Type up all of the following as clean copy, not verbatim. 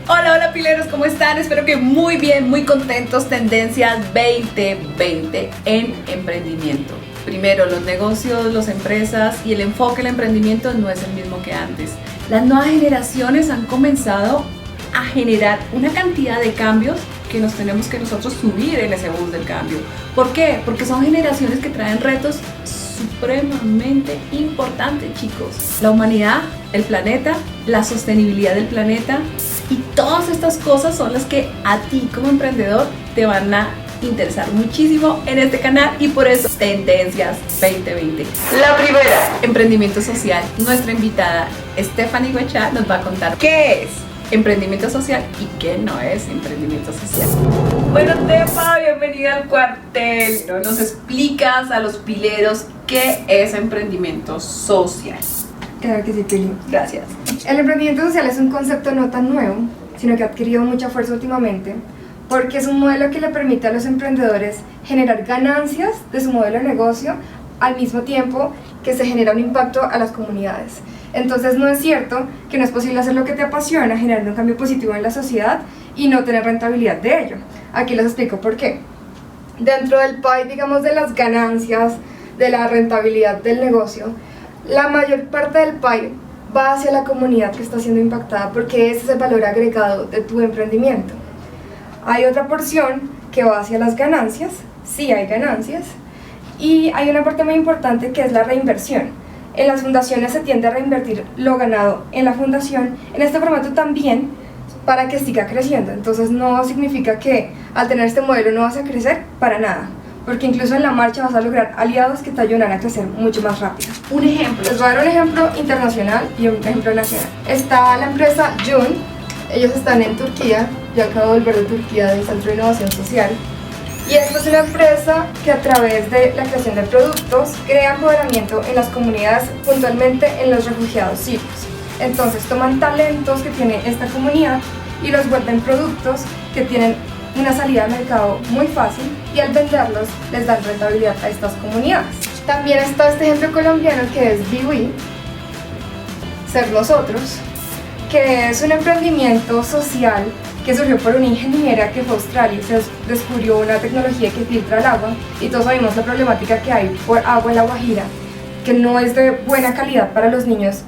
Hola, hola pileros, ¿cómo están? Espero que muy bien, muy contentos. Tendencias 2020 en emprendimiento. Primero, los negocios, las empresas y el enfoque del emprendimiento no es el mismo que antes. Las nuevas generaciones han comenzado a generar una cantidad de cambios que nos tenemos que nosotros subir en ese bus del cambio. ¿Por qué? Porque son generaciones que traen retos supremamente importantes, chicos. La humanidad, el planeta, la sostenibilidad del planeta y todas estas cosas son las que a ti como emprendedor te van a interesar muchísimo en este canal y por eso Tendencias 2020. La primera, emprendimiento social. Nuestra invitada Stephanie Guechá nos va a contar qué es emprendimiento social y qué no es emprendimiento social. Bueno, Tefa, bienvenida al cuartel. Nos explicas a los pileros qué es emprendimiento social. Claro que sí, Pili. Gracias. El emprendimiento social es un concepto no tan nuevo, sino que ha adquirido mucha fuerza últimamente, porque es un modelo que le permite a los emprendedores generar ganancias de su modelo de negocio al mismo tiempo que se genera un impacto a las comunidades. Entonces no es cierto que no es posible hacer lo que te apasiona, generando un cambio positivo en la sociedad y no tener rentabilidad de ello. Aquí les explico por qué. Dentro del pie, digamos, de las ganancias, de la rentabilidad del negocio, la mayor parte del pie va hacia la comunidad que está siendo impactada porque ese es el valor agregado de tu emprendimiento. Hay otra porción que va hacia las ganancias, sí hay ganancias, y hay una parte muy importante que es la reinversión. En las fundaciones se tiende a reinvertir lo ganado en la fundación, en este formato también, para que siga creciendo. Entonces no significa que al tener este modelo no vas a crecer para nada, porque incluso en la marcha vas a lograr aliados que te ayudarán a crecer mucho más rápido. Un ejemplo. Les voy a dar un ejemplo internacional y un ejemplo nacional. Está la empresa Jun, ellos están en Turquía, yo acabo de volver de Turquía del Centro de Innovación Social. Y esta es una empresa que a través de la creación de productos crea empoderamiento en las comunidades, puntualmente en los refugiados sirios. Entonces toman talentos que tiene esta comunidad y los vuelven productos que tienen una salida al mercado muy fácil y al venderlos les dan rentabilidad a estas comunidades. También está este ejemplo colombiano que es Biwi, Ser Nosotros, que es un emprendimiento social que surgió por una ingeniera que fue a Australia y se descubrió una tecnología que filtra el agua y todos sabemos la problemática que hay por agua en La Guajira, que no es de buena calidad para los niños,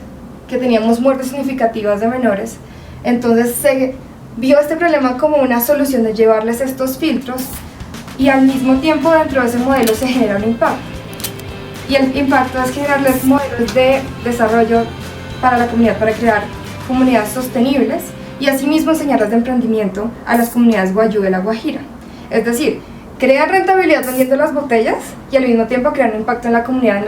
que teníamos muertes significativas de menores. Entonces se vio este problema como una solución de llevarles estos filtros y al mismo tiempo dentro de ese modelo se genera un impacto. Y el impacto es generarles modelos de desarrollo para la comunidad, para crear comunidades sostenibles y asimismo enseñarles de emprendimiento a las comunidades guayú de La Guajira. Es decir, crean rentabilidad vendiendo las botellas y al mismo tiempo crean un impacto en la comunidad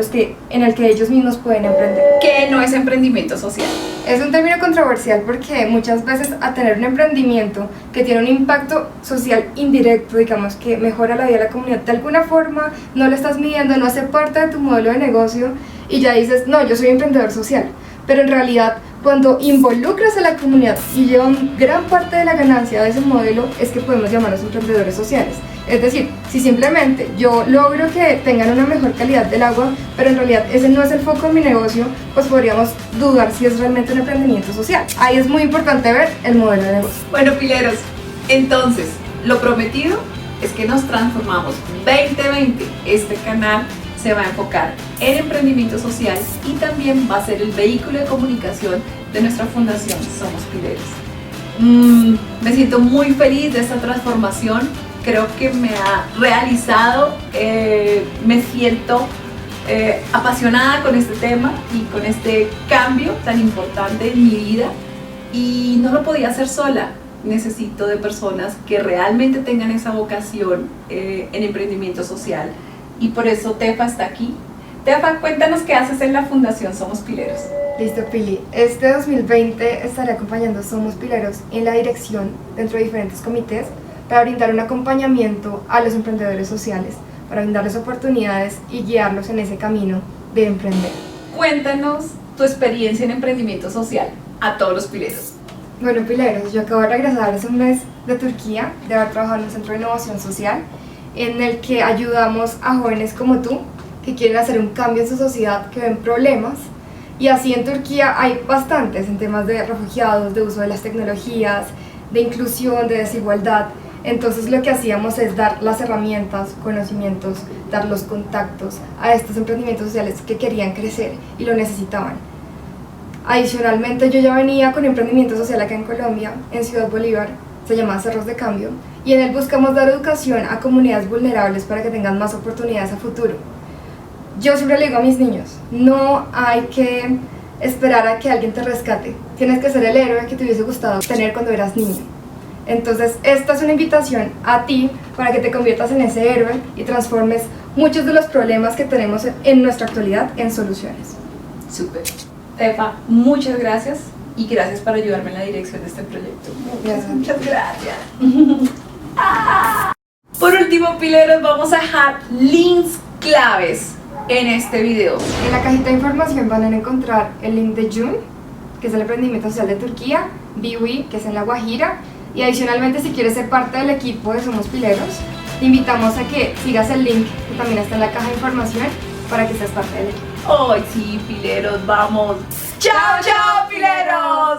en el que ellos mismos pueden emprender. ¿Qué no es emprendimiento social? Es un término controversial porque muchas veces a tener un emprendimiento que tiene un impacto social indirecto, digamos que mejora la vida de la comunidad de alguna forma, no lo estás midiendo, no hace parte de tu modelo de negocio y ya dices, no, yo soy emprendedor social. Pero en realidad, cuando involucras a la comunidad y llevan gran parte de la ganancia de ese modelo, es que podemos llamarlos emprendedores sociales. Es decir, si simplemente yo logro que tengan una mejor calidad del agua, pero en realidad ese no es el foco de mi negocio, pues podríamos dudar si es realmente un emprendimiento social. Ahí es muy importante ver el modelo de negocio. Bueno, pileros, entonces, lo prometido es que nos transformamos. 2020, este canal se va a enfocar en emprendimiento social y también va a ser el vehículo de comunicación de nuestra fundación Somos Pileros. Me siento muy feliz de esta transformación, creo que me ha realizado, me siento apasionada con este tema y con este cambio tan importante en mi vida y no lo podía hacer sola. Necesito de personas que realmente tengan esa vocación en emprendimiento social. Y por eso Tefa está aquí. Tefa, cuéntanos qué haces en la Fundación Somos Pileros. Listo, Pili. Este 2020 estaré acompañando a Somos Pileros en la dirección dentro de diferentes comités para brindar un acompañamiento a los emprendedores sociales, para brindarles oportunidades y guiarlos en ese camino de emprender. Cuéntanos tu experiencia en emprendimiento social a todos los pileros. Bueno, Pileros, yo acabo de regresar hace un mes de Turquía, de haber trabajado en un centro de innovación social en el que ayudamos a jóvenes como tú que quieren hacer un cambio en su sociedad, que ven problemas Y así en Turquía hay bastantes en temas de refugiados, de uso de las tecnologías, de inclusión, de desigualdad. Entonces lo que hacíamos es dar las herramientas, conocimientos, dar los contactos a estos emprendimientos sociales que querían crecer y lo necesitaban. Adicionalmente yo ya venía con un emprendimiento social acá en Colombia, en Ciudad Bolívar, se llama Cerros de Cambio, y en él buscamos dar educación a comunidades vulnerables para que tengan más oportunidades a futuro. Yo siempre le digo a mis niños, no hay que esperar a que alguien te rescate, tienes que ser el héroe que te hubiese gustado tener cuando eras niño. Entonces esta es una invitación a ti para que te conviertas en ese héroe y transformes muchos de los problemas que tenemos en nuestra actualidad en soluciones. Súper. Tefa, muchas gracias y gracias por ayudarme en la dirección de este proyecto. Muchas gracias. Por último, pileros, vamos a dejar links claves en este video. En la cajita de información van a encontrar el link de June, que es el emprendimiento social de Turquía, Biwi, que es en La Guajira, y adicionalmente si quieres ser parte del equipo de Somos Pileros, te invitamos a que sigas el link que también está en la caja de información para que seas parte del equipo. ¡Ay, sí, pileros, vamos! ¡Chao, chao, pileros!